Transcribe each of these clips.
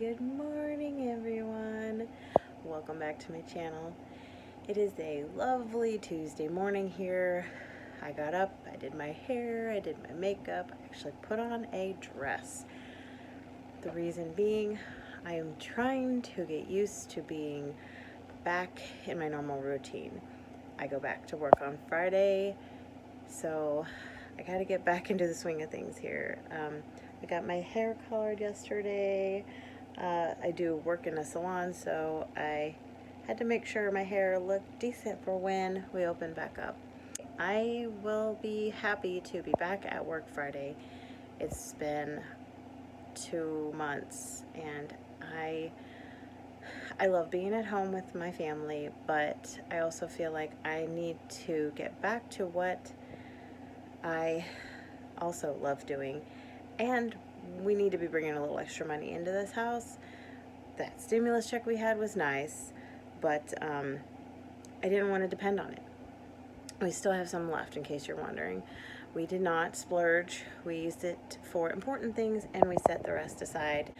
Good morning, everyone. Welcome back to my channel. It is a lovely Tuesday morning here. I got up, I did my hair, I did my makeup, I actually put on a dress. The reason being, I am trying to get used to being back in my normal routine. I go back to work on Friday, so I gotta get back into the swing of things here. I got my hair colored yesterday. I do work in a salon, so I had to make sure my hair looked decent for when we open back up. I will be happy to be back at work Friday. It's been 2 months, and I love being at home with my family, but I also feel like I need to get back to what I also love doing, and we need to be bringing a little extra money into this house. That stimulus check we had was nice, but I didn't want to depend on it. We still have some left, in case you're wondering. We did not splurge. We used it for important things, and we set the rest aside.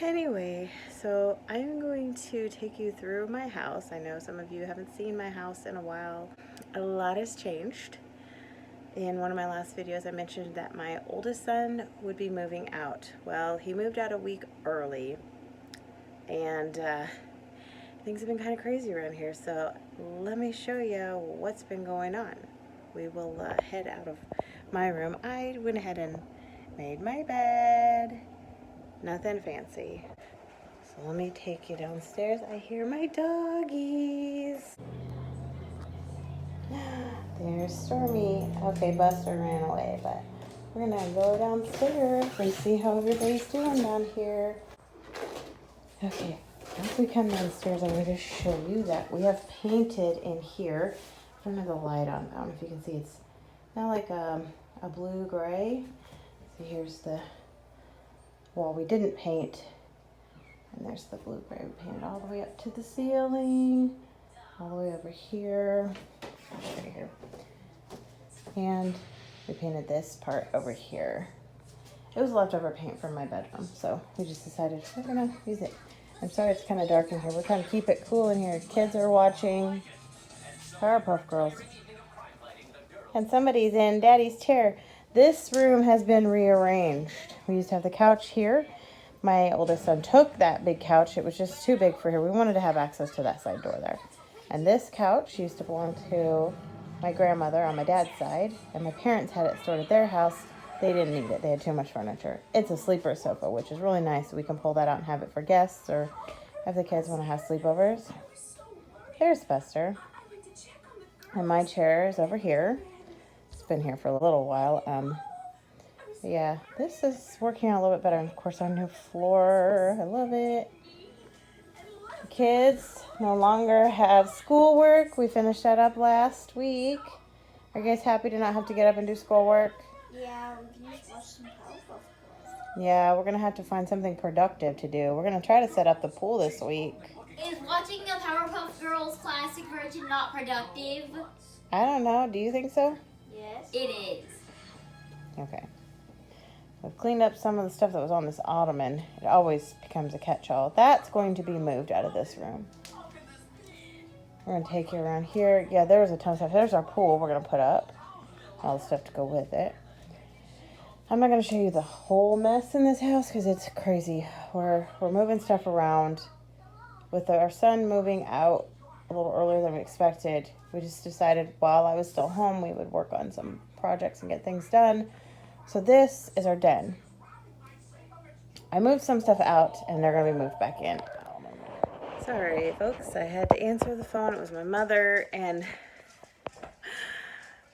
Anyway, so I'm going to take you through my house. I know some of you haven't seen my house in a while. A lot has changed. In one of my last videos, I mentioned that my oldest son would be moving out. Well, he moved out a week early, and things have been kind of crazy around here, so let me show you what's been going on. We will head out of my room. I went ahead and made my bed. Nothing fancy. So let me take you downstairs. I hear my doggies. There's Stormy. Okay, Buster ran away, but we're gonna go downstairs and see how everybody's doing down here. Okay, once we come downstairs, I'm going to show you that we have painted in here. I don't have the light on. I don't know if you can see. It's now like a blue-gray. So here's the wall we didn't paint. And there's the blue-gray. We painted all the way up to the ceiling. All the way over here. I'll show you here. And we painted this part over here. It was leftover paint from my bedroom, so we just decided we're gonna use it. I'm sorry it's kind of dark in here. We're trying to keep it cool in here. Kids are watching Powerpuff Girls. And somebody's in Daddy's chair. This room has been rearranged. We used to have the couch here. My oldest son took that big couch. It was just too big for here. We wanted to have access to that side door there. And this couch used to belong to my grandmother on my dad's side, and my parents had it stored at their house. They didn't need it. They had too much furniture. It's a sleeper sofa, which is really nice. We can pull that out and have it for guests, or if the kids want to have sleepovers. There's Buster. And my chair is over here. It's been here for a little while. Yeah, this is working out a little bit better. And of course, our new floor. I love it. The kids no longer have schoolwork. We finished that up last week. Are you guys happy to not have to get up and do schoolwork? Yeah, we can just watch some Powerpuff Girls. Yeah, we're going to have to find something productive to do. We're going to try to set up the pool this week. Is watching the Powerpuff Girls classic version not productive? I don't know. Do you think so? Yes. It is. Okay. I've cleaned up some of the stuff that was on this ottoman. It always becomes a catch-all. That's going to be moved out of this room. We're going to take you around here. Yeah, there's a ton of stuff. There's our pool we're going to put up. All the stuff to go with it. I'm not going to show you the whole mess in this house because it's crazy. We're moving stuff around. With our son moving out a little earlier than we expected, we just decided while I was still home, we would work on some projects and get things done. So this is our den. I moved some stuff out, and they're going to be moved back in. Sorry, folks. I had to answer the phone. It was my mother, and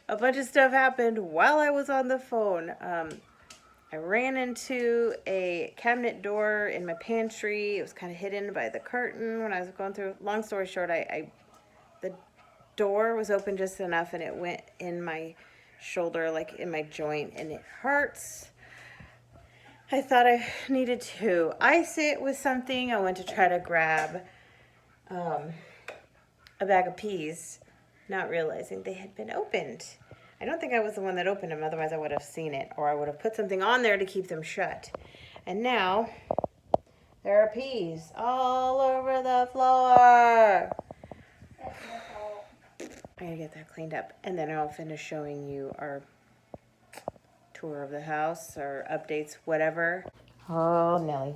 a bunch of stuff happened while I was on the phone. I ran into a cabinet door in my pantry. It was kind of hidden by the curtain when I was going through. Long story short, the door was open just enough, and it went in my shoulder, like in my joint, and it hurts. I thought I needed to ice it with something. I went to try to grab a bag of peas, not realizing they had been opened. I don't think I was the one that opened them, otherwise I would have seen it, or I would have put something on there to keep them shut. And now There are peas all over the floor. I gotta get that cleaned up, and then I'll finish showing you our tour of the house or updates, whatever. Oh, Nelly,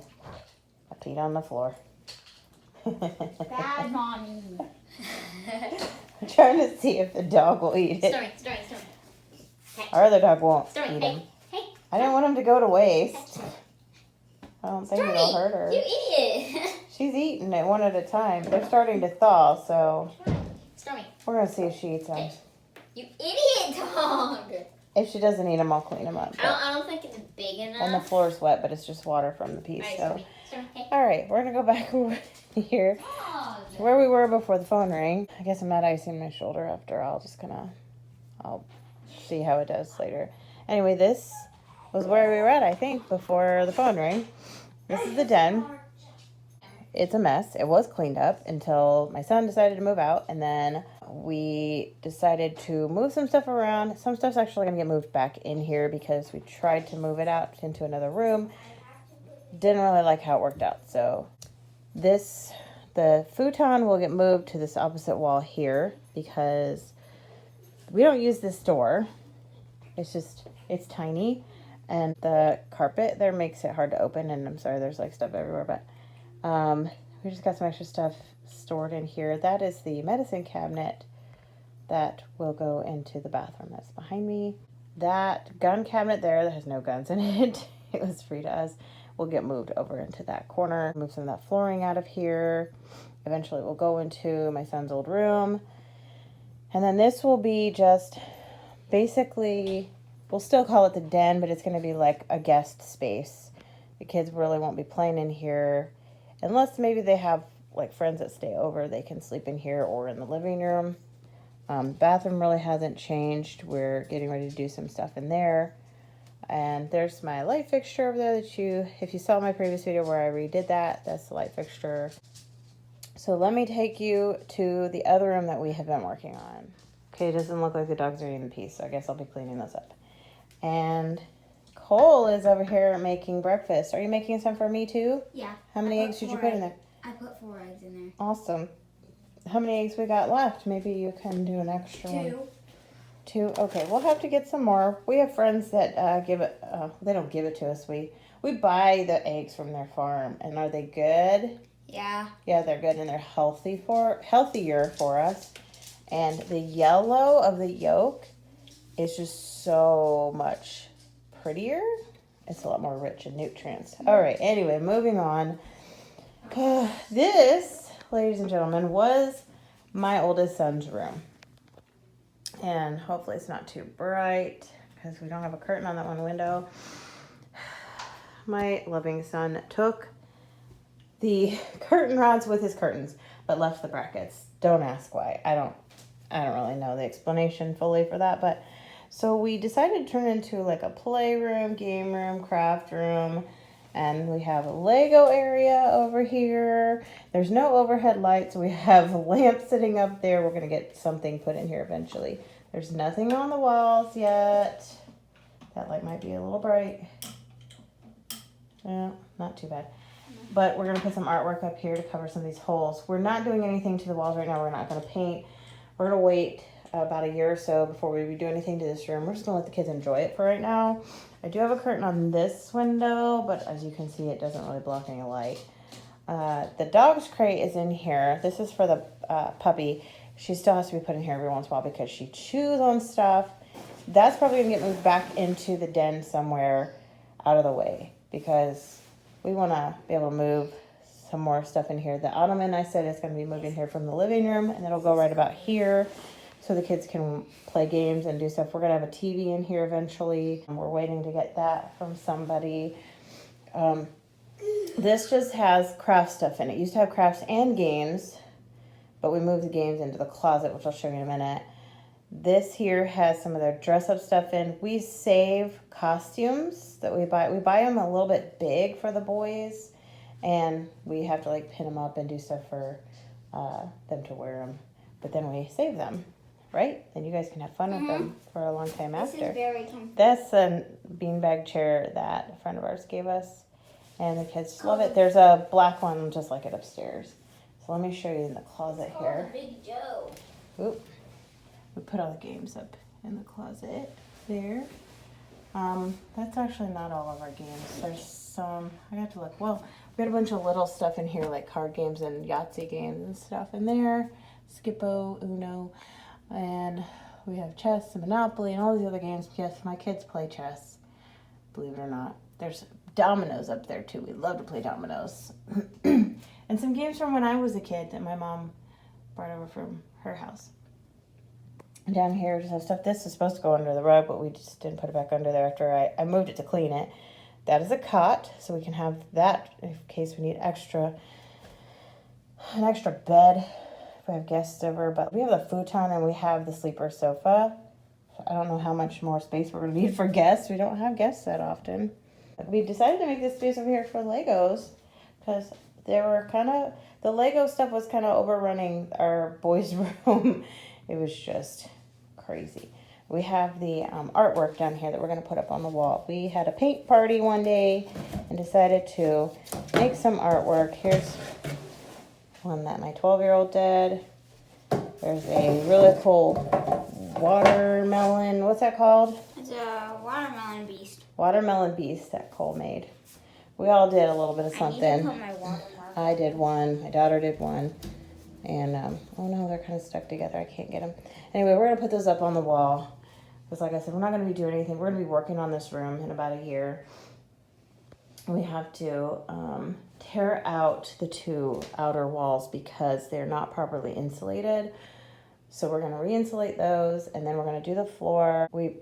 I peed on the floor. Bad mommy. I'm trying to see if the dog will eat it. Stormy. Our other dog won't Stormy, eat hey, him. hey. I didn't want him to go to waste. I don't think Stormy, it'll hurt her. you idiot. She's eating it one at a time. They're starting to thaw, so Stormy, we're gonna see if she eats them. hey. You idiot dog. If she doesn't eat them, I'll clean them up. I don't think it's big enough. And the floor's wet, but it's just water from the peas. All right, So, Stormy, hey. all right, we're gonna go back over here Dog. where we were before the phone rang. I guess I'm not icing my shoulder after all. I'll see how it does later. Anyway, this was where we were at, I think, before the phone rang. This is the den. It's a mess. It was cleaned up until my son decided to move out, and then we decided to move some stuff around. Some stuff's actually going to get moved back in here because we tried to move it out into another room. Didn't really like how it worked out. So the futon will get moved to this opposite wall here because we don't use this door. It's tiny, and the carpet there makes it hard to open, and I'm sorry there's like stuff everywhere, but we just got some extra stuff stored in here. That is the medicine cabinet that will go into the bathroom that's behind me. That gun cabinet there that has no guns in it, it was free to us, will get moved over into that corner. Move some of that flooring out of here. Eventually it will go into my son's old room. And then this will be just basically, we'll still call it the den, but it's going to be like a guest space. The kids really won't be playing in here. Unless maybe they have like friends that stay over, they can sleep in here or in the living room. Bathroom really hasn't changed. We're getting ready to do some stuff in there. And there's my light fixture over there that if you saw my previous video where I redid that, that's the light fixture. So let me take you to the other room that we have been working on. Okay, it doesn't look like the dogs are eating the peas, so I guess I'll be cleaning those up. And Cole is over here making breakfast. Are you making some for me too? Yeah. How many eggs did you put in there? I put 4 eggs in there. Awesome. How many eggs we got left? Maybe you can do an extra one. 2. Okay, we'll have to get some more. We have friends that give it. They don't give it to us. We buy the eggs from their farm, and are they good? Yeah. Yeah, they're good, and they're healthier for us. And the yellow of the yolk is just so much prettier. It's a lot more rich in nutrients. All right, anyway, moving on. This, ladies and gentlemen, was my oldest son's room. And hopefully it's not too bright because we don't have a curtain on that one window. My loving son took the curtain rods with his curtains, but left the brackets. Don't ask why. I don't really know the explanation fully for that, but so we decided to turn it into like a playroom, game room, craft room, and we have a Lego area over here. There's no overhead lights. We have a lamp sitting up there. We're going to get something put in here eventually. There's nothing on the walls yet. That light might be a little bright. Yeah, not too bad. But we're going to put some artwork up here to cover some of these holes. We're not doing anything to the walls right now. We're not going to paint. We're going to wait about a year or so before we do anything to this room. We're just going to let the kids enjoy it for right now. I do have a curtain on this window, but as you can see, it doesn't really block any light. The dog's crate is in here. This is for the puppy. She still has to be put in here every once in a while because she chews on stuff. That's probably going to get moved back into the den somewhere out of the way because we want to be able to move some more stuff in here. The ottoman, I said, is going to be moved in here from the living room, and it'll go right about here so the kids can play games and do stuff. We're going to have a TV in here eventually. We're waiting to get that from somebody. This just has craft stuff in it. It used to have crafts and games, but we moved the games into the closet, which I'll show you in a minute. This here has some of their dress-up stuff in. We save costumes that we buy. We buy them a little bit big for the boys, and we have to like pin them up and do stuff for them to wear them. But then we save them, right? And you guys can have fun with them for a long time after. This is very comfortable. That's a beanbag chair that a friend of ours gave us. and the kids love it. There's a black one just like it upstairs. So let me show you in the closet here. Big Joe. Oop. We put all the games up in the closet there. That's actually not all of our games. There's some, I got to look. Well, we got a bunch of little stuff in here like card games and Yahtzee games and stuff in there. Skippo, Uno, and we have chess and Monopoly and all these other games. Yes, my kids play chess, believe it or not. There's dominoes up there too. We love to play dominoes. And some games from when I was a kid that my mom brought over from her house. And down here, just have stuff. This is supposed to go under the rug, but we just didn't put it back under there after I moved it to clean it. That is a cot, so we can have that in case we need an extra bed if we have guests over. But we have the futon and we have the sleeper sofa. I don't know how much more space we're going to need for guests. We don't have guests that often. We decided to make this space over here for Legos because the Lego stuff was kind of overrunning our boys' room. It was just crazy. We have the artwork down here that we're going to put up on the wall. We had a paint party one day and decided to make some artwork. Here's one that my 12-year-old did. There's a really cool watermelon. What's that called? It's a watermelon beast. Watermelon beast that Cole made. We all did a little bit of something. I need to put my watermark. I did one. My daughter did one. And, oh no, they're kind of stuck together. I can't get them. Anyway, we're going to put those up on the wall. Because like I said, we're not going to be doing anything. We're going to be working on this room in about a year. We have to tear out the two outer walls because they're not properly insulated. So we're going to re-insulate those, and then we're going to do the floor. We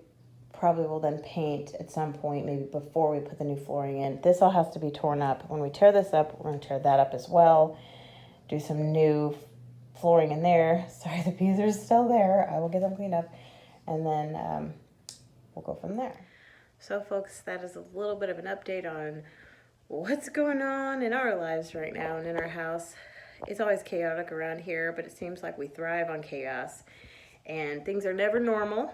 probably will then paint at some point, maybe before we put the new flooring in. This all has to be torn up. When we tear this up, we're going to tear that up as well. Do some new flooring in there. Sorry, the peas are still there. I will get them cleaned up. And then we'll go from there. So folks, that is a little bit of an update on what's going on in our lives right now and in our house. It's always chaotic around here, but it seems like we thrive on chaos. And things are never normal.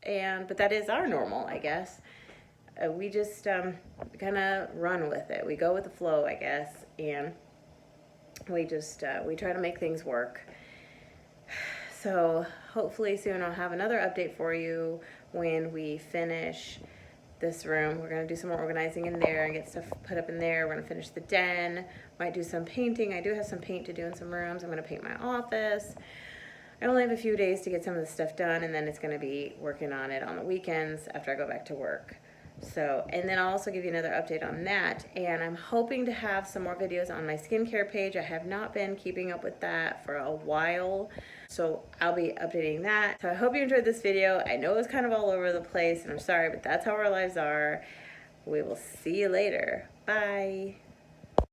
But that is our normal, I guess. We just kind of run with it. We go with the flow, I guess. And we just, we try to make things work. So hopefully soon I'll have another update for you when we finish this room. We're going to do some more organizing in there and get stuff put up in there. We're going to finish the den. Might do some painting. I do have some paint to do in some rooms. I'm going to paint my office. I only have a few days to get some of the stuff done, and then it's going to be working on it on the weekends after I go back to work. So, and then I'll also give you another update on that. And I'm hoping to have some more videos on my skincare page. I have not been keeping up with that for a while, so I'll be updating that. So I hope you enjoyed this video. I know it was kind of all over the place, and I'm sorry, but that's how our lives are. We will see you later. Bye.